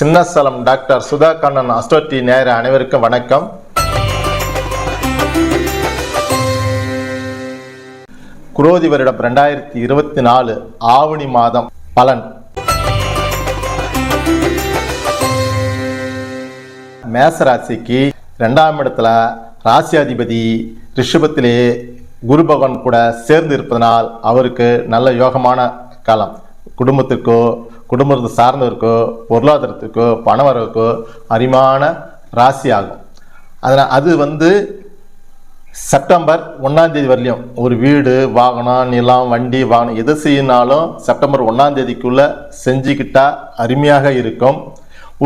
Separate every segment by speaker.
Speaker 1: சின்னசலம் doctor Sudha Kannan அஸ்ட்ரோடி நேர அனைவருக்கும் வணக்கம். குரோதி வருடம் 2024 ஆவணி மாதம் பலன். மேசராசிக்கு 2ஆம் இடத்துல ராசியாதிபதி ரிஷபத்திலே குரு பகவான் கூட சேர்ந்து இருப்பதனால் அவருக்கு நல்ல யோகமான காலம். குடும்பத்திற்கோ குடும்பத்தை சார்ந்தவருக்கோ பொருளாதாரத்துக்கோ பணவரவுக்கோ அருமையான ராசி ஆகும். அதனால் அது செப்டம்பர் 1ஆம் தேதி வரலையும் ஒரு வீடு வாகனம் நிலம் வண்டி வாகனம் எது செய்யினாலும் செப்டம்பர் 1ஆம் தேதிக்குள்ளே செஞ்சுக்கிட்டா அருமையாக இருக்கும்.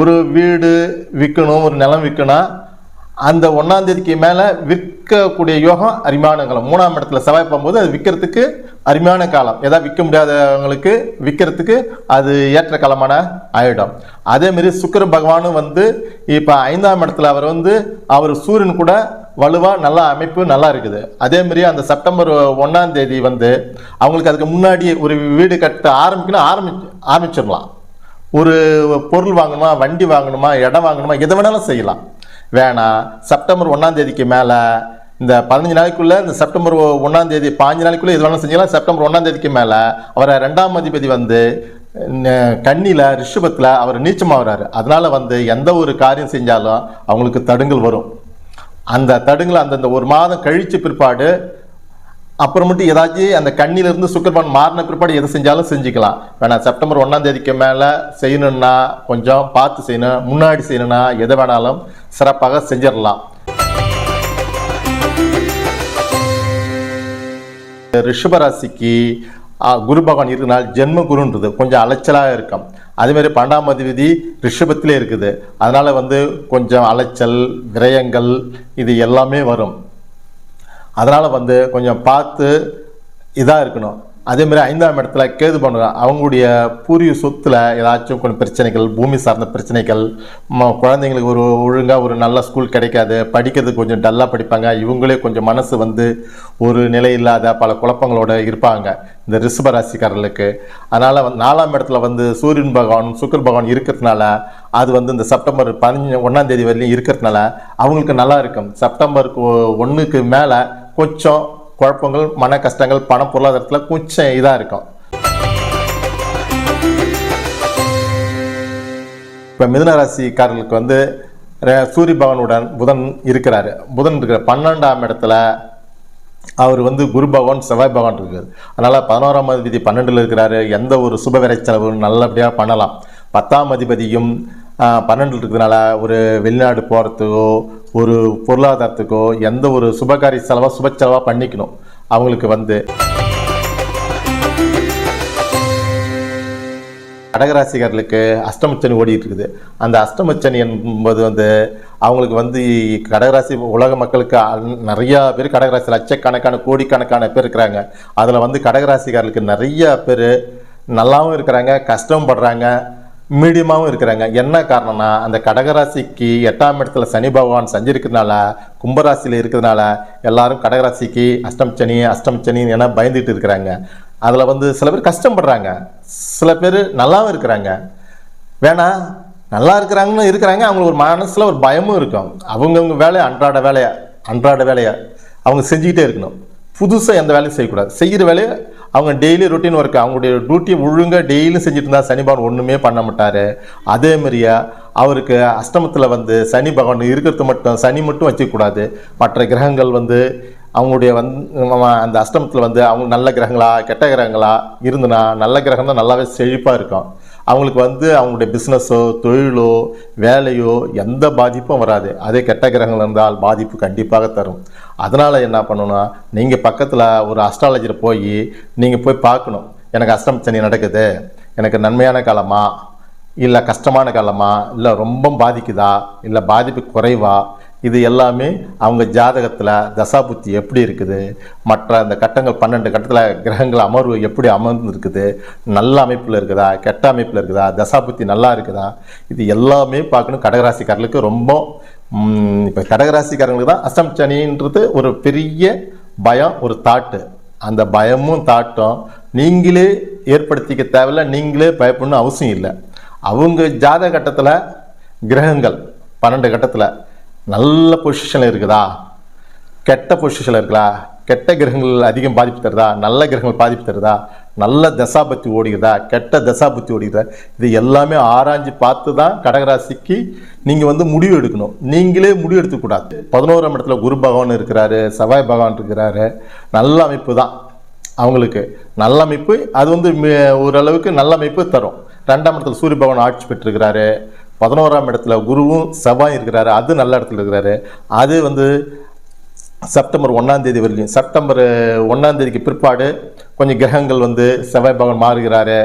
Speaker 1: ஒரு வீடு விற்கணும், ஒரு நிலம் விற்கணும், அந்த 1ஆம் தேதிக்கு மேலே விற்கக்கூடிய யோகம் அருமையான காலம். 3ஆம் இடத்துல செவ்வாய் போகும்போது அது விற்கிறதுக்கு அருமையான காலம். ஏதாவது விற்க முடியாதவங்களுக்கு விற்கிறதுக்கு அது ஏற்ற காலமான ஆயிடும். அதேமாரி சுக்கிர பகவானும் இப்போ 5ஆம் இடத்துல அவர் சூரியன் கூட வலுவாக நல்ல அமைப்பு நல்லா இருக்குது. அதேமாரி அந்த செப்டம்பர் 1ஆம் தேதி அவங்களுக்கு அதுக்கு முன்னாடி ஒரு வீடு கட்ட ஆரம்பிச்சிடலாம். ஒரு பொருள் வாங்கணுமா, வண்டி வாங்கணுமா, இடம் வாங்கணுமா, எது வேணாலும் செய்யலாம். வேணாம் செப்டம்பர் 1ஆம் தேதிக்கு மேலே இந்த 15 நாளைக்குள்ளே, இந்த செப்டம்பர் 1ஆம் தேதி 15 நாளைக்குள்ளே எது வேணாலும் செஞ்சலாம். செப்டம்பர் 1ஆம் தேதிக்கு மேலே அவரை 2ஆம் அதிபதி கன்னியில் ரிஷபத்தில் அவர் நீச்சமாகறாரு. அதனால் எந்த ஒரு காரியம் செஞ்சாலும் அவங்களுக்கு தடுங்கல் வரும். அந்த தடுங்கல் அந்தந்த ஒரு மாதம் கழித்து பிற்பாடு அப்புறமேட்டு ஏதாச்சும் அந்த கண்ணிலிருந்து சுக்கிரபகவான் மாறின பிற்பாடு எது செஞ்சாலும் செஞ்சுக்கலாம். வேணாம் செப்டம்பர் 1ஆம் தேதிக்கு மேலே செய்யணுன்னா கொஞ்சம் பார்த்து செய்யணும். முன்னாடி செய்யணும்னா எதை வேணாலும் சிறப்பாக செஞ்சிடலாம். ரிஷபராசிக்கு குரு பகவான் இருக்கிறனால ஜென்ம குருன்றது கொஞ்சம் அலைச்சலாக இருக்கும். அதேமாதிரி 12ஆம் அதிபதி ரிஷபத்திலே இருக்குது. அதனால் கொஞ்சம் அலைச்சல் விரயங்கள் இது எல்லாமே வரும். அதனால் கொஞ்சம் பார்த்து இதாக இருக்கணும். அதேமாதிரி 5ஆம் இடத்துல கேது பண்ணுறாங்க. அவங்களுடைய பூர்வீக சொத்தில் ஏதாச்சும் கொஞ்சம் பிரச்சனைகள், பூமி சார்ந்த பிரச்சனைகள், குழந்தைங்களுக்கு ஒரு ஒழுங்காக ஒரு நல்ல ஸ்கூல் கிடைக்காது, படிக்கிறதுக்கு கொஞ்சம் டல்லாக படிப்பாங்க. இவங்களே கொஞ்சம் மனசு ஒரு நிலை இல்லாத பல குழப்பங்களோடு இருப்பாங்க இந்த ரிஷபராசிக்காரர்களுக்கு. அதனால் 4ஆம் இடத்துல சூரியன் பகவான் சுக்கிர பகவான் இருக்கிறதுனால அது இந்த செப்டம்பர் 1ஆம் தேதி வரையிலும் இருக்கிறதுனால அவங்களுக்கு நல்லா இருக்கும். செப்டம்பர் 1க்கு மேலே கொஞ்சம் குழப்பங்கள், மன கஷ்டங்கள், பண பொருளாதாரத்தில் கொஞ்சம் இதாக இருக்கும். இப்போ மிதுன ராசிக்காரர்களுக்கு சூரிய பகவானுடன் புதன் இருக்கிறாரு. புதன் இருக்கிற 12ஆம் இடத்துல அவர் குரு பகவான் செவ்வாய் பகவான் இருக்காரு. அதனால் 11ஆம் அதிபதி 12ல் இருக்கிறாரு. எந்த ஒரு சுப விரைச்செலவு நல்லபடியாக பண்ணலாம். 10ஆம் அதிபதியும் 12 இருக்கிறதுனால ஒரு வெளிநாடு போகிறதுக்கோ ஒரு பொருளாதாரத்துக்கோ எந்த ஒரு சுபகாரிய செலவாக சுப செலவாக பண்ணிக்கணும். அவங்களுக்கு கடகராசிக்காரர்களுக்கு அஷ்டமச்சனி ஓடிட்டு இருக்குது. அந்த அஷ்டமச்சனி என்பது அவங்களுக்கு கடகராசி உலக மக்களுக்கு நிறையா பேர் கடகராசி லட்சக்கணக்கான கோடிக்கணக்கான பேர் இருக்கிறாங்க. அதில் கடகராசிக்காரர்களுக்கு நிறையா பேர் நல்லாவும் இருக்கிறாங்க, கஷ்டமும் படுறாங்க, மீடியமாகவும் இருக்கிறாங்க. என்ன காரணம்னா அந்த கடகராசிக்கு 8ஆம் இடத்துல சனி பகவான் சஞ்சரிக்கிறதுனால கும்பராசியில் இருக்கிறதுனால எல்லாரும் கடகராசிக்கு அஷ்டமச்சனி என பயந்துட்டு இருக்கிறாங்க. அதில் சில பேர் கஷ்டப்படுறாங்க, சில பேர் நல்லாவும் இருக்கிறாங்க. வேணாம் நல்லா இருக்கிறாங்கன்னு இருக்கிறாங்க, அவங்களுக்கு ஒரு மனசில் ஒரு பயமும் இருக்கும். அவங்கவுங்க வேலையை அன்றாட வேலையை அவங்க செஞ்சுக்கிட்டே இருக்கணும். புதுசாக எந்த வேலையும் செய்யக்கூடாது. செய்கிற வேலையை அவங்க டெய்லி ரொட்டீன் ஒர்க்கு அவங்களுடைய டியூட்டியை ஒழுங்காக டெய்லியும் செஞ்சுட்டு இருந்தால் சனி பகவான் ஒன்றுமே பண்ண மாட்டார். அதேமாரியா அவருக்கு அஷ்டமத்தில் சனி பகவான் இருக்கிறது மட்டும் சனி மட்டும் வச்சுக்கூடாது. மற்ற கிரகங்கள் அவங்களுடைய அந்த அஷ்டமத்தில் அவங்க நல்ல கிரகங்களா கெட்ட கிரகங்களா இருந்துன்னா நல்ல கிரகம் தான் நல்லாவே செழிப்பாக இருக்கும். அவங்களுக்கு அவங்களுடைய பிஸ்னஸோ தொழிலோ வேலையோ எந்த பாதிப்பும் வராது. அதே கெட்ட கிரகங்கள் இருந்தால் பாதிப்பு கண்டிப்பாக தரும். அதனால் என்ன பண்ணணும்னா நீங்கள் பக்கத்தில் ஒரு அஸ்ட்ராலஜியில் நீங்கள் போய் பார்க்கணும். எனக்கு அஷ்டமச்சனி நடக்குது, எனக்கு நன்மையான காலமா இல்லை கஷ்டமான காலமா, இல்லை ரொம்ப பாதிக்குதா இல்லை பாதிப்பு குறைவா, இது எல்லாமே அவங்க ஜாதகத்தில் தசாபுத்தி எப்படி இருக்குது, மற்ற அந்த கட்டங்கள் 12 கட்டத்தில் கிரகங்கள் அமர்வு எப்படி அமர்ந்துருக்குது, நல்ல அமைப்பில் இருக்குதா கெட்ட அமைப்பில் இருக்குதா, தசாபுத்தி நல்லா இருக்குதா, இது எல்லாமே பார்க்கணும். கடகராசிக்காரர்களுக்கு ரொம்ப இப்போ கடகராசிக்காரங்களுக்கு தான் அஷ்டமச்சனின்றது ஒரு பெரிய பயம், ஒரு தாட்டு. அந்த பயமும் தாட்டும் நீங்களே ஏற்படுத்திக்க தேவையில்லை, நீங்களே பயப்படணும் அவசியம் இல்லை. அவங்க ஜாதக கட்டத்தில் கிரகங்கள் 12 கட்டத்தில் நல்ல பொசிஷனில் இருக்குதா, கெட்ட பொசிஷனில் இருக்குதா, கெட்ட கிரகங்கள் அதிகம் பாதிப்பு தருதா, நல்ல கிரகங்கள் பாதிப்பு தருதா, நல்ல தசாபத்தி ஓடுகிறதா, கெட்ட தசாபத்தி ஓடுகிறதா, இது எல்லாமே ஆராய்ஞ்சு பார்த்து தான் கடகராசிக்கு நீங்கள் வந்து முடிவு எடுக்கணும். நீங்களே முடிவு எடுத்துக்கூடாது. 11ஆம் இடத்துல குரு பகவான் இருக்கிறாரு, செவ்வாய் பகவான் இருக்கிறாரு. நல்ல அமைப்பு தான் அவங்களுக்கு, நல்ல அமைப்பு. அது வந்து ஓரளவுக்கு நல்ல அமைப்பு தரும். 2ஆம் இடத்துல சூரிய பகவான் ஆட்சி பெற்றிருக்கிறாரு. 11ஆம் இடத்துல குருவும் செவ்வாய் இருக்கிறாரு, அது நல்ல இடத்துல இருக்கிறாரு. அது வந்து செப்டம்பர் 1ஆம் தேதி வரைக்கும், செப்டம்பர் 1ஆம் தேதிக்கு பிற்பாடு கொஞ்சம் கிரகங்கள் வந்து செவ்வாய் பகவான் மாறுகிறாரு,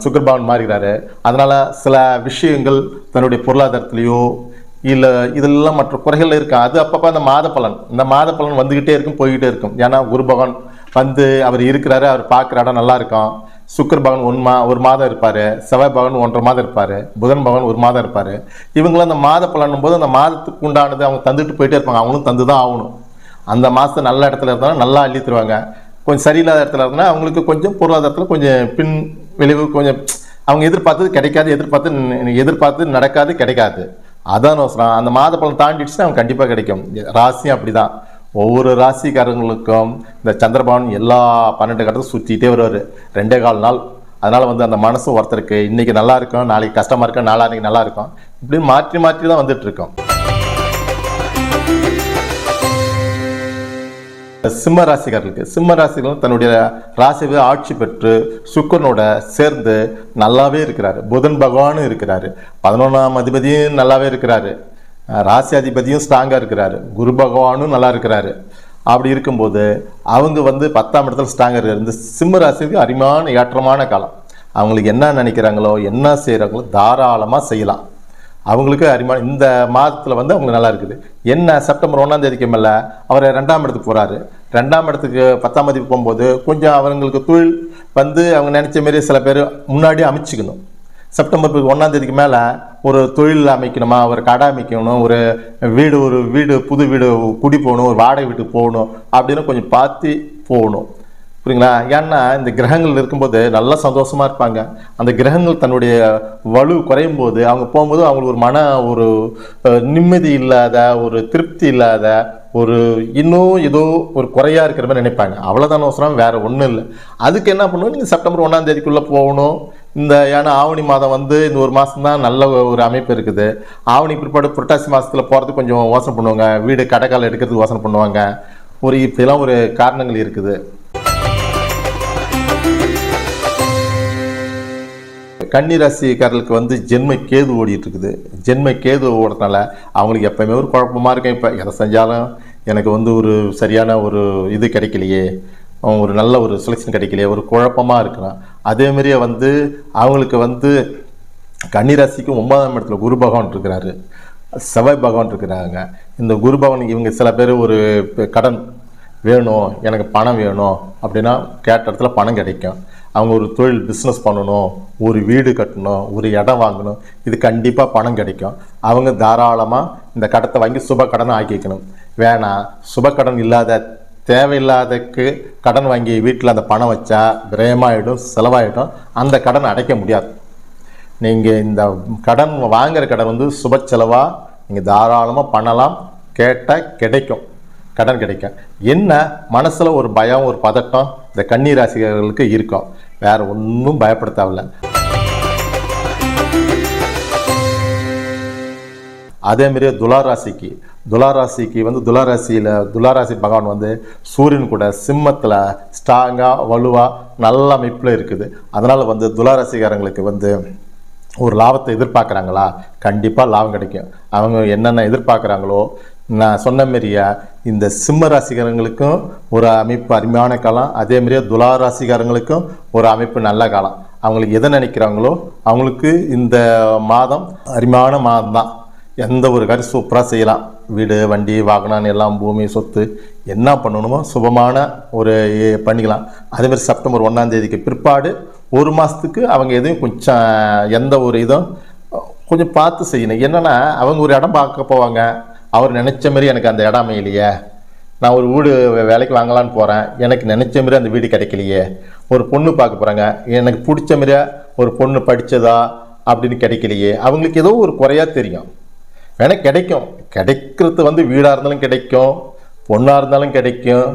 Speaker 1: சுக்கிர பகவான் மாறுகிறாரு. அதனால் சில விஷயங்கள் தன்னுடைய பொருளாதாரத்திலேயோ இல்லை இதெல்லாம் மற்ற குறைகள் இருக்கு. அது அப்பப்போ அந்த மாத பலன், இந்த மாத பலன் வந்துக்கிட்டே இருக்கும், போய்கிட்டே இருக்கும். ஏன்னா குரு பகவான் வந்து அவர் இருக்கிறாரு, அவர் பார்க்குற இடம் நல்லா இருக்கும். சுக்கிர பகவான் ஒரு மாதம் இருப்பார், செவ்வாய் பகவான் 1.5 மாதம் இருப்பார், புதன் பகவான் 1 மாதம் இருப்பார். இவங்களாம் அந்த மாத பலனும் போது அந்த மாதத்துக்கு உண்டானது அவங்க தந்துட்டு போயிட்டே இருப்பாங்க. அவங்களும் தந்து தான் ஆகணும். அந்த மாதத்தை நல்ல இடத்துல இருந்தாலும் நல்லா அள்ளி தருவாங்க. கொஞ்சம் சரியில்லாத இடத்துல இருந்தால் அவங்களுக்கு கொஞ்சம் பொருளாதாரத்தில் கொஞ்சம் பின் விளைவு, கொஞ்சம் அவங்க எதிர்பார்த்தது கிடைக்காது, எதிர்பார்த்து நடக்காது, கிடைக்காது. அதான் அவசரம். அந்த மாத பலன் தாண்டிடுச்சுன்னா அவங்க கண்டிப்பாக கிடைக்கும். ராசியும் அப்படி தான். ஒவ்வொரு ராசிக்காரங்களுக்கும் இந்த சந்திரபவன் எல்லா 12 கட்டத்தையும் சுற்றிட்டே வருவார் 2.25 நாள். அதனால் வந்து அந்த மனசும் ஒருத்தருக்கு இன்றைக்கி நல்லா இருக்கும், நாளைக்கு கஷ்டமாக இருக்கும், நாளான்னைக்கு நல்லா இருக்கும், இப்படின்னு மாற்றி மாற்றி தான் வந்துட்டு இருக்கோம். சிம்ம ராசிக்காரர்கள் தன்னுடைய ராசியை ஆட்சி பெற்று சுக்கிரனோட சேர்ந்து நல்லாவே இருக்கிறாரு. புதன் பகவானும் இருக்கிறாரு, 11ஆம் அதிபதியும் நல்லாவே இருக்கிறாரு, ராசி அதிபதியும் ஸ்ட்ராங்காக இருக்கிறாரு, குரு பகவானும் நல்லா இருக்கிறாரு. அப்படி இருக்கும்போது அவங்க வந்து 10ஆம் இடத்துல ஸ்ட்ராங்காக இருக்காரு. இந்த சிம்ம ராசிக்கு அருமையான ஏற்றமான காலம். அவங்களுக்கு என்ன நினைக்கிறாங்களோ என்ன செய்கிறாங்களோ தாராளமாக செய்யலாம். அவங்களுக்கு அருமையான இந்த மாதத்தில் வந்து அவங்களுக்கு நல்லா இருக்குது. என்ன செப்டம்பர் 1ஆம் தேதிக்கு மேலே அவர் 2ஆம் இடத்துக்கு போகிறாரு. 2ஆம் இடத்துக்கு 10ஆம் தேதி போகும்போது கொஞ்சம் அவங்களுக்கு தொழில் வந்து அவங்க நினச்ச மாரி சில பேர் முன்னாடியே அமைச்சிக்கணும். செப்டம்பர் 1ஆம் தேதிக்கு மேலே ஒரு தொழில் அமைக்கணுமா, ஒரு கடை அமைக்கணும், ஒரு வீடு புது வீடு குடி போகணும், ஒரு வாடகை வீட்டுக்கு போகணும் அப்படின்னு கொஞ்சம் பார்த்து போகணும். புரியுங்களா? ஏன்னா இந்த கிரகங்கள் இருக்கும்போது நல்லா சந்தோஷமாக இருப்பாங்க. அந்த கிரகங்கள் தன்னுடைய வலு குறையும் போது அவங்க போகும்போது அவங்களுக்கு ஒரு நிம்மதி இல்லாத, ஒரு திருப்தி இல்லாத, ஒரு இன்னும் ஏதோ ஒரு குறையாக இருக்கிற மாதிரி நினைப்பாங்க. அவ்வளோதான் அவசரம், வேறு ஒன்றும் இல்லை. அதுக்கு என்ன பண்ணணும், நீங்கள் செப்டம்பர் 1ஆம் தேதிக்குள்ளே போகணும். ஏன்னா ஆவணி மாதம் வந்து இந்த ஒரு மாதம் தான் நல்ல ஒரு அமைப்பு இருக்குது. ஆவணி பிற்பாடு புரட்டாசி மாதத்தில் போகிறதுக்கு கொஞ்சம் யோசனை பண்ணுவாங்க, வீடு கடைக்கால் எடுக்கிறதுக்கு யோசனை பண்ணுவாங்க. இப்படிலாம் ஒரு காரணங்கள் இருக்குது. கன்னி ராசிக்காரர்களுக்கு வந்து ஜென்ம கேது ஓடிட்டு இருக்குது. ஜென்ம கேது ஓடுறதுனால அவங்களுக்கு எப்பயுமே ஒரு குழப்பமாக இருக்கும். இப்போ எதை செஞ்சாலும் எனக்கு வந்து ஒரு சரியான ஒரு இது கிடைக்கலையே, ஒரு நல்ல ஒரு செலெக்ஷன் கிடைக்கலையே, ஒரு குழப்பமாக இருக்கிறான். அதேமாரியே வந்து அவங்களுக்கு வந்து கன்னிராசிக்கு 9ஆம் இடத்துல குரு பகவான் இருக்கிறாரு, செவ்வாய் பகவான் இருக்கிறாங்க. இந்த குரு பகவான் இவங்க சில பேர் ஒரு கடன் வேணும், எனக்கு பணம் வேணும் அப்படின்னா கேட்ட இடத்துல பணம் கிடைக்கும். அவங்க ஒரு தொழில் பிஸ்னஸ் பண்ணணும், ஒரு வீடு கட்டணும், ஒரு இடம் வாங்கணும், இது கண்டிப்பாக பணம் கிடைக்கும். அவங்க தாராளமாக இந்த கடத்தை வாங்கி சுப கடனை ஆக்கிக்கணும். வேணாம், சுப கடன் இல்லாத தேவையில்லாதக்கு கடன் வாங்கி வீட்டில் அந்த பணம் வச்சா விரயமாகிடும், செலவாகிடும், அந்த கடன் அடைக்க முடியாது. நீங்கள் இந்த கடன் வாங்குகிற கடன் வந்து சுப செலவாக நீங்கள் தாராளமாக பண்ணலாம், கேட்டால் கிடைக்கும், கடன் கிடைக்கும். என்ன மனசில் ஒரு பயம், ஒரு பதட்டம் இந்த கன்னி ராசிகளுக்கு இருக்கும். வேறு ஒன்றும் பயப்பட தேவையில்ல. அதேமாரி துளாராசிக்கு வந்து துளாராசி பகவான் வந்து சூரியன் கூட சிம்மத்தில் ஸ்ட்ராங்காக வலுவாக நல்ல அமைப்பில் இருக்குது. அதனால் வந்து துளாராசிக்காரங்களுக்கு வந்து ஒரு லாபத்தை எதிர்பார்க்குறாங்களா, கண்டிப்பாக லாபம் கிடைக்கும். அவங்க என்னென்ன எதிர்பார்க்குறாங்களோ நான் சொன்ன மாரியா இந்த சிம்ம ராசிக்காரங்களுக்கும் ஒரு அமைப்பு அருமையான காலம், அதேமாரியே துளாராசிக்காரங்களுக்கும் ஒரு அமைப்பு நல்ல காலம். அவங்களுக்கு எதை நினைக்கிறாங்களோ அவங்களுக்கு இந்த மாதம் அருமையான மாதம் தான். எந்த ஒரு காரியம் சூப்பராக செய்யலாம். வீடு, வண்டி, வாகனம், எல்லாம் பூமி, சொத்து என்ன பண்ணணுமோ சுபமான ஒரு பண்ணிக்கலாம். அதேமாதிரி செப்டம்பர் 1ஆம் தேதிக்கு பிற்பாடு ஒரு மாதத்துக்கு அவங்க எதையும் கொஞ்சம் எந்த ஒரு இதுவும் கொஞ்சம் பார்த்து செய்யணும். என்னென்னா அவங்க ஒரு இடம் பார்க்க போவாங்க, அவர் நினச்ச மாரி எனக்கு அந்த இடம் அமையலையே, நான் ஒரு வீடு வேலைக்கு வாங்கலான்னு போகிறேன், எனக்கு நினச்ச மாரி அந்த வீடு கிடைக்கலையே. ஒரு பொண்ணு பார்க்க போகிறாங்க, எனக்கு பிடிச்ச மாரியா ஒரு பொண்ணு படித்ததா அப்படின்னு கிடைக்கலையே. அவங்களுக்கு ஏதோ ஒரு குறையாக தெரியும். வேணா கிடைக்கும், கிடைக்கிறது வந்து வீடாக இருந்தாலும் கிடைக்கும், பொண்ணாக இருந்தாலும் கிடைக்கும்,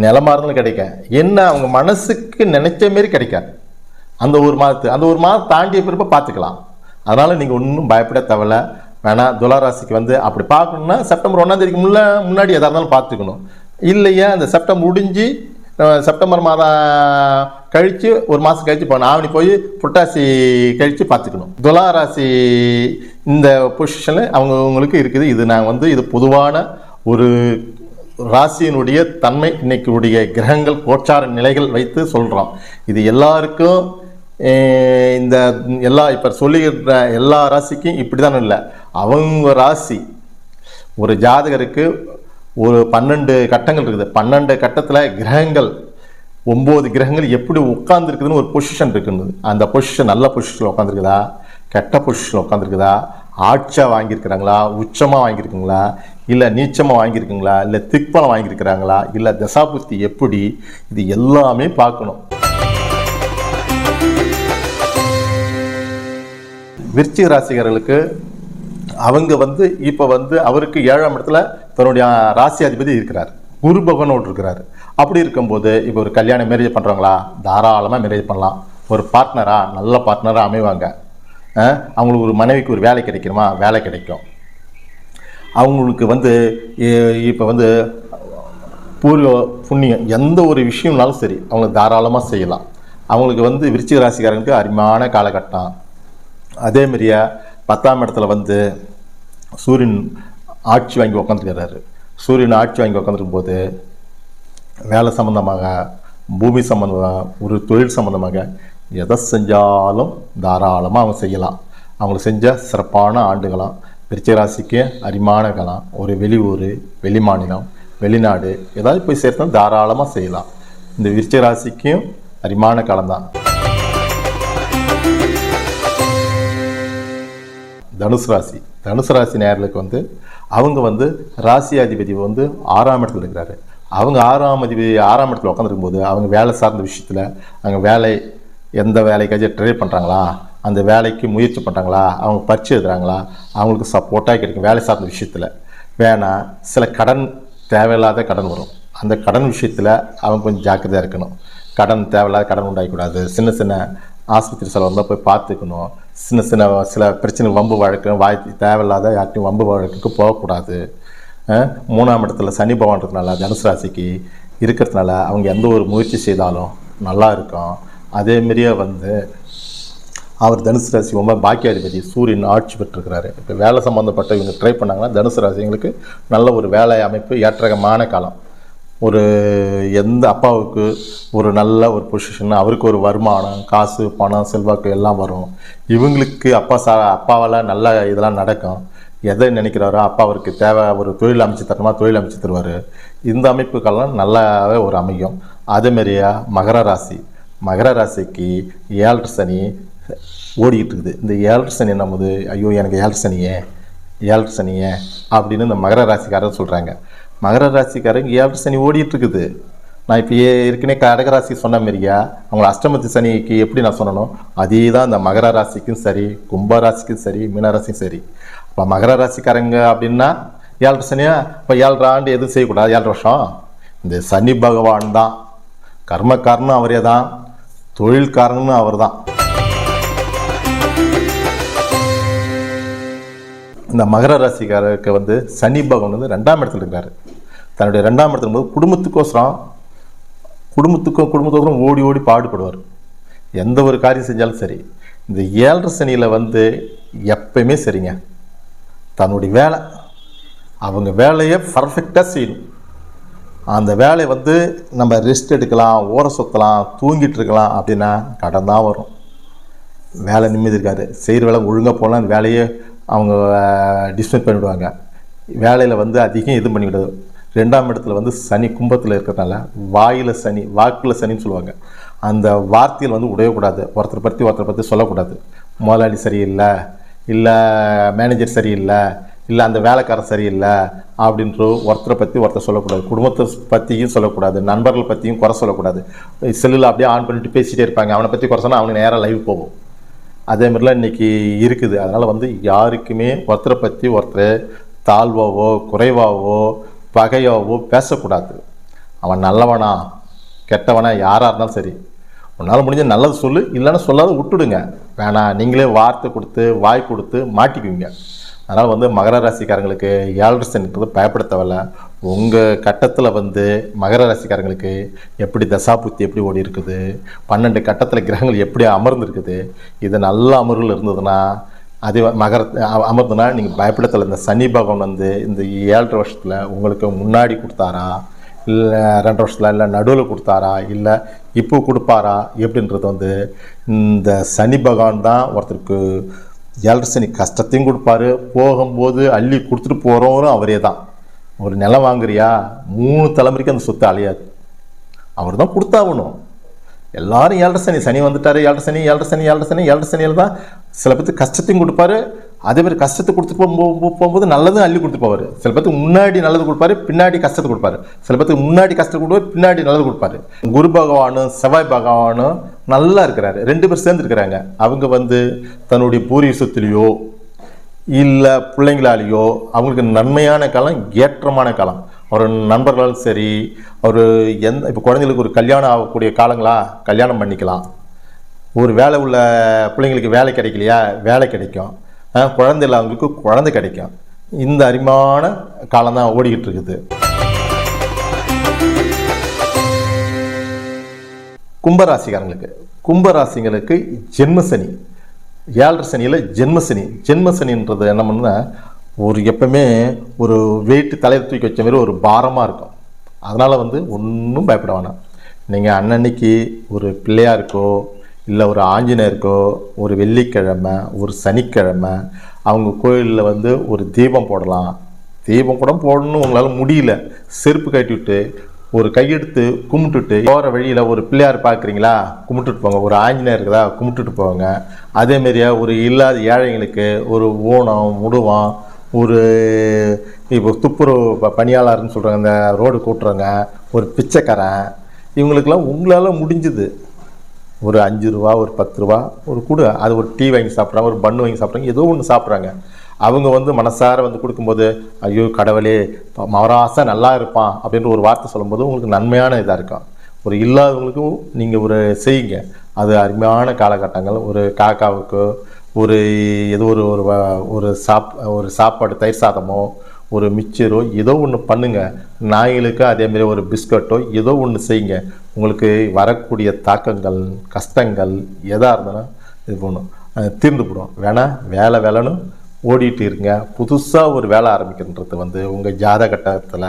Speaker 1: நிலமாக இருந்தாலும் கிடைக்கும். என்ன அவங்க மனசுக்கு நினச்ச மாரி கிடைக்காது. அந்த ஒரு மாதம் தாண்டிய பிறப்ப பார்த்துக்கலாம். அதனால் நீங்கள் ஒன்றும் பயப்பட தேவையில்ல. வேணாம், துளாராசிக்கு வந்து அப்படி பார்க்கணுன்னா செப்டம்பர் 1ஆம் தேதிக்கு முன்னாடி எதாக இருந்தாலும் பார்த்துக்கணும். இல்லையா அந்த செப்டம்பர் முடிஞ்சு செப்டம்பர் மாதம் கழித்து ஒரு மாதம் கழித்து போகணும். ஆவணி போய் புரட்டாசி கழித்து பார்த்துக்கணும். துளாராசி இந்த பொசிஷனில் அவங்களுக்கு இருக்குது. இது நாங்கள் வந்து இது பொதுவான ஒரு ராசியினுடைய தன்மை, இன்னைக்குடைய கிரகங்கள் கோச்சார நிலைகள் வைத்து சொல்கிறோம். இது எல்லாருக்கும் இந்த எல்லா இப்போ சொல்லிக்கிற எல்லா ராசிக்கும் இப்படி தானே இல்லை. அவங்க ராசி ஒரு ஜாதகருக்கு ஒரு 12 கட்டங்கள் இருக்குது. 12 கட்டத்தில் கிரகங்கள் 9 கிரகங்கள் எப்படி உட்காந்துருக்குதுன்னு ஒரு பொசிஷன் இருக்குன்னு. அந்த பொசிஷன் நல்ல பொசிஷனில் உட்காந்துருக்குதா, கெட்ட பொசிஷனில் உட்காந்துருக்குதா, ஆட்சியாக வாங்கியிருக்கிறாங்களா, உச்சமாக வாங்கியிருக்குங்களா, இல்லை நீச்சமாக வாங்கியிருக்குங்களா, இல்லை திக்பலம் வாங்கியிருக்கிறாங்களா, இல்லை தசாபுத்தி எப்படி, இது எல்லாமே பார்க்கணும். விருச்சிக ராசிகர்களுக்கு அவங்க வந்து இப்போ வந்து அவருக்கு 7ஆம் இடத்துல தன்னுடைய ராசி அதிபதி இருக்கிறார், குரு பகவானோடு இருக்கிறார். அப்படி இருக்கும்போது இப்போ ஒரு கல்யாணம் மேரேஜ் பண்ணுறாங்களா, தாராளமாக மேரேஜ் பண்ணலாம். ஒரு பார்ட்னராக நல்ல பார்ட்னராக அமைவாங்க. அவங்களுக்கு ஒரு மனைவிக்கு ஒரு வேலை கிடைக்கணுமா, வேலை கிடைக்கும். அவங்களுக்கு வந்து இப்போ வந்து பூர்வ புண்ணியம் எந்த ஒரு விஷயம்னாலும் சரி அவங்க தாராளமாக செய்யலாம். அவங்களுக்கு வந்து விருச்சிக ராசிக்காரங்களுக்கு அருமையான காலகட்டம். அதேமாரியா 10ஆம் இடத்துல வந்து சூரியன் ஆட்சி வாங்கி உக்காந்துருக்கிறாரு. சூரியன் ஆட்சி வாங்கி உக்காந்துருக்கும் போது வேலை சம்மந்தமாக, பூமி சம்மந்தமாக, ஒரு தொழில் சம்மந்தமாக எதை செஞ்சாலும் தாராளமாக அவங்க செய்யலாம். அவங்களுக்கு செஞ்ச சிறப்பான ஆண்டுகளாம். விருச்சிக ராசிக்கு அருமையான காலம். ஒரு வெளியூர், வெளி மாநிலம், வெளிநாடு ஏதாவது போய் சேர்த்தா தாராளமாக செய்யலாம். இந்த விருச்சிக ராசிக்கும் அருமையான காலம்தான். தனுசு ராசி நேயர்களுக்கு வந்து அவங்க வந்து ராசி அதிபதி வந்து 6ஆம் இடத்துல இருக்கிறாரு. அவங்க 6ஆம் இடத்துல உட்காந்துருக்கும் போது அவங்க வேலை சார்ந்த விஷயத்தில் அவங்க வேலை எந்த வேலைக்காச்சும் ட்ரை பண்ணுறாங்களா, அந்த வேலைக்கு முயற்சி பண்ணுறாங்களா, அவங்க பரிட்சை எழுதுறாங்களா, அவங்களுக்கு சப்போர்ட்டாக கிடைக்கும். வேலை சார்ந்த விஷயத்தில் வேணால் சில கடன், தேவையில்லாத கடன் வரும். அந்த கடன் விஷயத்தில் அவங்க கொஞ்சம் ஜாக்கிரதையாக இருக்கணும். கடன் தேவையில்லாத கடன் உண்டாகக்கூடாது. சின்ன சின்ன ஆஸ்பத்திரி செலவு வந்தால் போய் பார்த்துக்கணும். சில பிரச்சனை வம்பு வழக்கு தேவையில்லாத யார்ட்டையும் வம்பு வழக்குக்கு போகக்கூடாது. 3ஆம் இடத்துல சனி பகவான்றதுனால தனுசு ராசிக்கு இருக்கிறதுனால அவங்க எந்த ஒரு முயற்சி செய்தாலும் நல்லா இருக்கும். அதேமாரியே வந்து அவர் தனுசு ராசி ரொம்ப பாக்கியாதிபதி சூரியன் ஆட்சி பெற்றிருக்கிறாரு. இப்போ வேலை சம்மந்தப்பட்ட இவங்க ட்ரை பண்ணாங்கன்னா தனுசு ராசிங்களுக்கு நல்ல ஒரு வேலை அமைப்பு, ஏற்றகமான காலம். ஒரு எந்த அப்பாவுக்கு ஒரு நல்ல ஒரு பொசிஷன், அவருக்கு ஒரு வருமானம், காசு, பணம், செல்வாக்கு எல்லாம் வரும். இவங்களுக்கு அப்பாவால் நல்ல இதெல்லாம் நடக்கும். எதை நினைக்கிறாரோ அப்பா அவருக்கு தேவை ஒரு தொழில் அமைச்சு தரணுமா தொழில் அமைச்சு தருவார். இந்த அமைப்புக்கெல்லாம் நல்லாவே ஒரு அமையும். அதேமாரியா மகர ராசிக்கு 7 சனி ஓடிக்கிட்டு இருக்குது. இந்த 7 சனி நம்மது ஐயோ எனக்கு 7 சனியே அப்படின்னு இந்த மகர ராசிக்காரர் சொல்கிறாங்க. மகர ராசிக்காரங்க 7 சனி ஓடிட்டு இருக்குது. நான் இப்போ ஏற்கனவே கடகராசி சொன்ன மாரியா அவங்கள அஷ்டமத்து சனிக்கு எப்படி நான் சொன்னணும் அதே தான் இந்த மகர ராசிக்கும் சரி, கும்பராசிக்கும் சரி, மீனராசிக்கும் சரி. இப்போ மகர ராசிக்காரங்க அப்படின்னா 7 சனியா, இப்போ 7 ஆண்டு எதுவும் செய்யக்கூடாது. 7 வருஷம் இந்த சனி பகவான் தான் கர்மக்காரனும் அவரே தான், தொழில்காரனும் அவர் தான். இந்த மகர ராசிக்காரருக்கு வந்து சனி பகவான் வந்து 2ஆம் இடத்துல இருக்காரு. தன்னுடைய 2ஆம் இடத்துல போது குடும்பத்துக்கும் ஓடி ஓடி பாடுபடுவார். எந்த ஒரு காரியம் செஞ்சாலும் சரி. இந்த 7 சனியில் வந்து எப்பயுமே சரிங்க, தன்னுடைய வேலை அவங்க வேலையை பர்ஃபெக்டாக செய்யணும். அந்த வேலையை வந்து நம்ம ரெஸ்ட் எடுக்கலாம், ஓர சுற்றலாம், தூங்கிட்டு இருக்கலாம் அப்படின்னா கடன் தான் வரும். வேலை நிம்மதி இருக்காது. செய்கிற வேலை ஒழுங்காக போனால் அந்த வேலையை அவங்க டிஸ்மிஸ் பண்ணிவிடுவாங்க. வேலையில் வந்து அதிகம் இது பண்ணிவிடுது. 2ஆம் இடத்துல வந்து சனி கும்பத்தில் இருக்கிறதுனால வாக்கில் சனின்னு சொல்லுவாங்க. அந்த வார்த்தையில் வந்து உடையக்கூடாது. ஒருத்தரை பற்றி சொல்லக்கூடாது. முதலாளி சரியில்லை, இல்லை மேனேஜர் சரியில்லை, இல்லை அந்த வேலைக்காரன் சரியில்லை அப்படின்ற ஒருத்தரை பற்றி ஒருத்தர் சொல்லக்கூடாது, குடும்பத்தை பற்றியும் சொல்லக்கூடாது, நண்பர்கள் பற்றியும் குறை சொல்லக்கூடாது. செல்லில் அப்படியே ஆன் பண்ணிட்டு பேசிகிட்டே இருப்பாங்க, அவனை பற்றி குறை சொன்னால் அவனுக்கு நேராக லைவ் போகும். அதே மாதிரிலாம் இன்றைக்கி இருக்குது. அதனால் வந்து யாருக்குமே ஒருத்தரை பற்றி ஒருத்தர் தாழ்வாவோ குறைவாவோ பகையாவோ பேசக்கூடாது. அவன் நல்லவனா கெட்டவனா யாராக இருந்தாலும் சரி, உன்னால் முடிஞ்ச நல்லது சொல்லு, இல்லைன்னா சொல்லாத விட்டுடுங்க. வேணாம் நீங்களே வார்த்தை கொடுத்து வாய் கொடுத்து மாட்டிக்குவீங்க. அதனால் வந்து மகர ராசிக்காரங்களுக்கு 7 சனின்றது பயப்பட தேவையில்ல. உங்கள் கட்டத்தில் வந்து மகர ராசிக்காரங்களுக்கு எப்படி தசாபுத்தி எப்படி ஓடி இருக்குது, 12 கட்டத்தில் கிரகங்கள் எப்படி அமர்ந்துருக்குது, இது நல்ல அமர்வில் இருந்ததுன்னா அதே மகர அமர்ந்துன்னா நீங்கள் பயப்பட தேவையில்ல. இந்த சனி பகவான் வந்து இந்த 7.5 வருஷத்தில் உங்களுக்கு முன்னாடி கொடுத்தாரா, இல்லை 2 வருஷத்தில், இல்லை நடுவில் கொடுத்தாரா, இல்லை இப்போ கொடுப்பாரா எப்படின்றது வந்து இந்த சனி பகவான் தான் ஒருத்தருக்கு 7 சனி கஷ்டத்தையும் கொடுப்பாரு, போகும்போது அள்ளி கொடுத்துட்டு போகிறவரும் அவரே தான். ஒரு நிலம் வாங்குறியா 3 தலைமுறைக்கு அந்த சொத்து அழியாது, அவர் தான் கொடுத்தாகணும். எல்லாரும் 7 சனி, சனி வந்துட்டாரு, 7 சனி 7 சனி 7 சனி 7 சனியில் தான் சில பேருக்கு கஷ்டத்தையும் கொடுப்பாரு, அதே மாதிரி கஷ்டத்தை கொடுத்துட்டு போகும்போது நல்லதும் அள்ளி கொடுத்து போவார். சில பேருக்கு முன்னாடி நல்லது கொடுப்பாரு, பின்னாடி கஷ்டத்தை கொடுப்பாரு. சில பேருக்கு முன்னாடி கஷ்டத்தை கொடுப்பாரு, பின்னாடி நல்லது கொடுப்பாரு. குரு பகவானும் செவ்வாய் பகவானும் நல்லா இருக்கிறாரு, 2 பேர் சேர்ந்து இருக்கிறாங்க. அவங்க வந்து தன்னுடைய பூர்வீக சொத்துலையோ இல்லை பிள்ளைங்களாலேயோ அவங்களுக்கு நன்மையான காலம், ஏற்றமான காலம். ஒரு நண்பர்களாலும் சரி, ஒரு இப்போ குழந்தைங்களுக்கு ஒரு கல்யாணம் ஆகக்கூடிய காலங்களா கல்யாணம் பண்ணிக்கலாம். ஒரு வேலை உள்ள பிள்ளைங்களுக்கு வேலை கிடைக்கலையா வேலை கிடைக்கும், குழந்தை இல்லாதவங்களுக்கு குழந்தை கிடைக்கும். இந்த அருமையான காலம் தான் ஓடிக்கிட்டு இருக்குது. கும்பராசிங்களுக்கு ஜென்மசனி, 7 சனியில் ஜென்மசனி. ஜென்மசனின்றது என்ன பண்ணுன்னா ஒரு எப்பவுமே ஒரு வெயிட்டு தலையில் தூக்கி வச்ச மாதிரி ஒரு பாரமாக இருக்கும். அதனால் வந்து ஒன்றும் பயப்பட வேணாம். நீங்கள் அன்னன்னைக்கு ஒரு பிள்ளையாருக்கோ இல்லை ஒரு ஆஞ்சநேயருக்கோ ஒரு வெள்ளிக்கிழமை ஒரு சனிக்கிழமை அவங்க கோயிலில் வந்து ஒரு தீபம் போடலாம். தீபம் கூட போடணும் உங்களால் முடியல, செருப்பு கட்டி விட்டு ஒரு கையெடுத்து கும்பிட்டுட்டு போகிற வழியில் ஒரு பிள்ளையார் பார்க்குறீங்களா கும்பிட்டுட்டு போங்க, ஒரு ஆஞ்சநேயர் இருக்குதா கும்பிட்டுட்டு போங்க. அதேமாரியா ஒரு இல்லாத ஏழைங்களுக்கு ஒரு ஊனம் முடுவம், ஒரு இப்போ துப்புரவு பணியாளர்னு சொல்கிறாங்க, இந்த ரோடு கூட்டுறவங்க, ஒரு பிச்சைக்காரன், இவங்களுக்கெல்லாம் உங்களால் முடிஞ்சுது ஒரு 5 ரூபா ஒரு 10 ரூபா ஒரு கூட அது ஒரு டீ வாங்கி சாப்பிட்றாங்க, ஒரு பன்னு வாங்கி சாப்பிட்றாங்க, ஏதோ ஒன்று சாப்பிட்றாங்க. அவங்க வந்து மனசார வந்து கொடுக்கும்போது ஐயோ கடவுளே மவராசா நல்லா இருப்பான் அப்படின்ற ஒரு வார்த்தை சொல்லும்போது உங்களுக்கு நன்மையான இதாக இருக்கும். ஒரு இல்லாதவங்களுக்கும் நீங்கள் ஒரு செய்யுங்க, அது அருமையான காலகட்டங்கள். ஒரு காக்காவுக்கு ஒரு ஏதோ ஒரு சாப்பாடு தயிர் சாதமோ ஒரு மிச்சரோ ஏதோ ஒன்று பண்ணுங்கள். நாய்களுக்கு அதேமாரி ஒரு பிஸ்கட்டோ ஏதோ ஒன்று செய்யுங்க. உங்களுக்கு வரக்கூடிய தாக்கங்கள் கஷ்டங்கள் எதாக இருந்தாலும் இது பண்ணும் தீர்ந்து போடும். வேலைன்னு ஓடிட்டு இருங்க. புதுசாக ஒரு வேலை ஆரம்பிக்கின்றது வந்து உங்கள் ஜாதகட்டத்தில்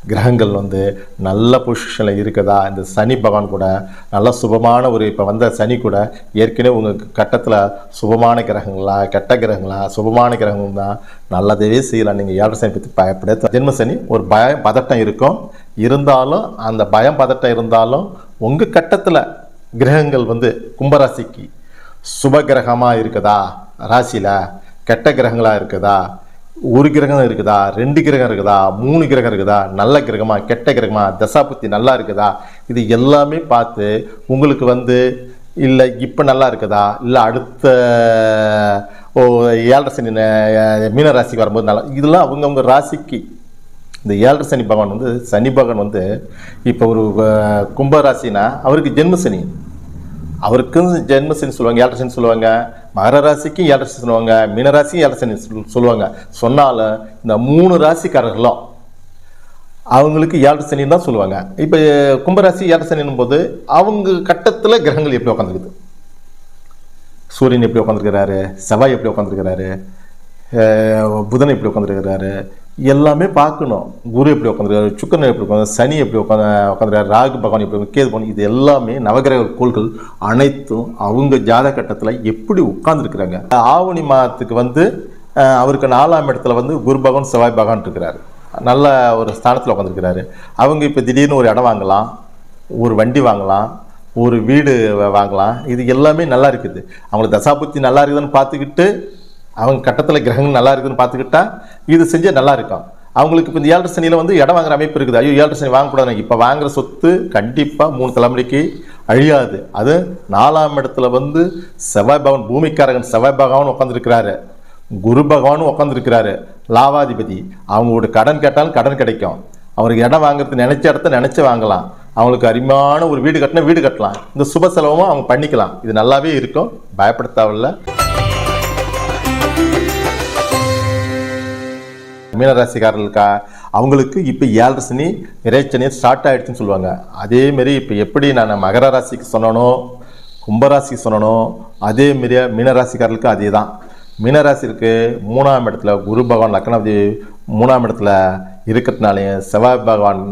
Speaker 1: கிரகங்கள் வந்து நல்ல பொசிஷனில் இருக்குதா, இந்த சனி பகவான் கூட நல்ல சுபமான ஒரு இப்போ வந்த சனி கூட ஏற்கனவே உங்கள் கட்டத்தில் சுபமான கிரகங்களா கெட்ட கிரகங்களா, சுபமான கிரகங்கள் தான் நல்லதே செய்யலாம். நீங்கள் 7 சனி பற்றி பயப்பட, ஜென்ம சனி ஒரு பயம் பதட்டம் இருக்கும், இருந்தாலும் அந்த பயம் பதட்டம் இருந்தாலும் உங்கள் கட்டத்தில் கிரகங்கள் வந்து கும்பராசிக்கு சுப கிரகமாக இருக்குதா, ராசியில் கெட்ட கிரகங்களாக இருக்குதா, ஒரு கிரகம் இருக்குதா, 2 கிரகம் இருக்குதா, 3 கிரகம் இருக்குதா, நல்ல கிரகமா கெட்ட கிரகமா, தசாபுத்தி நல்லா இருக்குதா, இது எல்லாமே பார்த்து உங்களுக்கு வந்து இல்லை இப்போ நல்லா இருக்குதா, இல்லை அடுத்த 7 சனி மீன ராசிக்கு வரும்போது நல்லா, இதெல்லாம் அவங்கவுங்க ராசிக்கு. இந்த 7 சனி பகவான் வந்து சனி பகவான் வந்து இப்போ ஒரு கும்பராசினா அவருக்கு ஜென்மசனி, அவருக்கும் ஜென்மசனி சொல்லுவாங்க, 7 சனி சொல்லுவாங்க. மகர ராசிக்கும் 7 சனி சொல்லுவாங்க, மீனராசிக்கும் 7 சனி சொல்லுவாங்க. சொன்னாலும் இந்த 3 ராசிக்காரர்களும் அவங்களுக்கு 7 சனின்னு தான் சொல்லுவாங்க. இப்போ கும்பராசி 7 சனின்னும் போது அவங்க கட்டத்தில் கிரகங்கள் எப்படி உட்காந்துருக்குது, சூரியன் எப்படி உட்காந்துருக்கிறாரு, செவ்வாய் எப்படி உட்காந்துருக்கிறாரு, புதன் எப்படி உட்காந்துருக்கிறாரு, எல்லாமே பார்க்கணும். குரு எப்படி உட்காந்துருக்காரு, சுக்கரன் எப்படி உட்காந்து, சனி எப்படி உட்காந்துருக்காரு, ராகு பகவான் எப்படி, கேது பகவான், இது எல்லாமே நவகிரக கோள்கள் அனைத்தும் அவங்க ஜாதக கட்டத்தில் எப்படி உட்கார்ந்துருக்குறாங்க. ஆவணி மாதத்துக்கு வந்து அவருக்கு 4ஆம் இடத்துல வந்து குரு பகவான் செவ்வாய் பகவான் இருக்கிறாரு, நல்ல ஒரு ஸ்தானத்தில் உட்காந்துருக்கிறாரு. அவங்க இப்போ திடீர்னு ஒரு இடம் வாங்கலாம், ஒரு வண்டி வாங்கலாம், ஒரு வீடு வாங்கலாம், இது எல்லாமே நல்லா இருக்குது. அவங்களுக்கு தசாபுத்தி நல்லா இருக்குதுன்னு பார்த்துக்கிட்டு அவங்க கட்டத்தில் கிரகங்கள் நல்லா இருக்குதுன்னு பார்த்துக்கிட்டா இது செஞ்சால் நல்லா இருக்கும். அவங்களுக்கு இப்போ இந்த 7 சனியில் வந்து இடம் வாங்குற அமைப்பு இருக்குது. ஐயோ 7 சனி வாங்கக்கூடாது, இப்போ வாங்குற சொத்து கண்டிப்பாக 3 தலைமுறைக்கு அழியாது. அது 4ஆம் இடத்துல வந்து செவ்வாய் பகவான், பூமிக்காரகன் செவ்வாய் பகவான் உட்காந்துருக்கிறாரு, குரு பகவானும் உட்காந்துருக்கிறாரு, லாவாதிபதி. அவங்களோட கடன் கேட்டாலும் கடன் கிடைக்கும். அவருக்கு இடம் வாங்குறது நினைச்ச இடத்த நினைச்சு வாங்கலாம். அவங்களுக்கு அருமையான ஒரு வீடு கட்டினா வீடு கட்டலாம். இந்த சுப செலவும் அவங்க பண்ணிக்கலாம். இது நல்லாவே இருக்கும், பயப்பட தேவையில்லை. மீனராசிக்காரர்களுக்கா அவங்களுக்கு இப்போ 7 சனி இறைச்சனி ஸ்டார்ட் ஆகிடுச்சுன்னு சொல்லுவாங்க. அதேமாரி இப்போ எப்படி நான் மகர ராசிக்கு சொன்னனோ கும்பராசிக்கு சொன்னனோ அதேமாரி மீனராசிக்காரர்களுக்கு அதே தான். மீனராசிக்கு 3ஆம் இடத்துல குரு பகவான் லக்னாதி 3ஆம் இடத்துல இருக்கிறதுனாலையும் செவ்வாய் பகவான்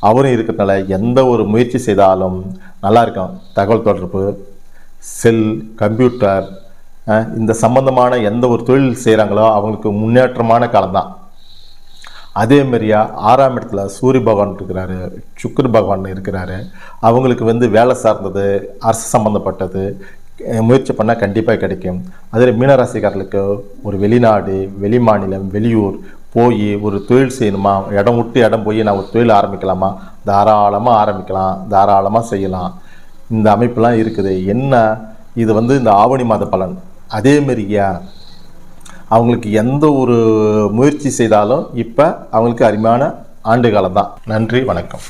Speaker 1: அவரும் இருக்கிறதுனால எந்த ஒரு முயற்சி செய்தாலும் நல்லா இருக்கும். தகவல் தொடர்பு, செல், கம்ப்யூட்டர் இந்த சம்பந்தமான எந்த ஒரு தொழில் செய்கிறாங்களோ அவங்களுக்கு முன்னேற்றமான காலம்தான். அதே மாதிரியா 6ஆம் இடத்துல சூரிய பகவான் இருக்கிறாரு, சுக்கிர பகவான் இருக்கிறாரு. அவங்களுக்கு வந்து வேலை சார்ந்தது, அரசு சம்மந்தப்பட்டது முயற்சி பண்ணால் கண்டிப்பாக கிடைக்கும். அதில் மீனராசிக்காரர்களுக்கு ஒரு வெளிநாடு, வெளி மாநிலம், வெளியூர் போய் ஒரு தொழில் செய்யணுமா, இடம் விட்டு இடம் போய் நான் ஒரு தொழில் ஆரம்பிக்கலாமா, தாராளமாக ஆரம்பிக்கலாம், தாராளமாக செய்யலாம். இந்த அமைப்பெல்லாம் இருக்குது. என்ன இது வந்து இந்த ஆவணி மாத பலன். அதேமாரியா அவங்களுக்கு எந்த ஒரு முயற்சி செய்தாலும் இப்போ அவங்களுக்கு அருமையான ஆண்டு காலம் தான். நன்றி, வணக்கம்.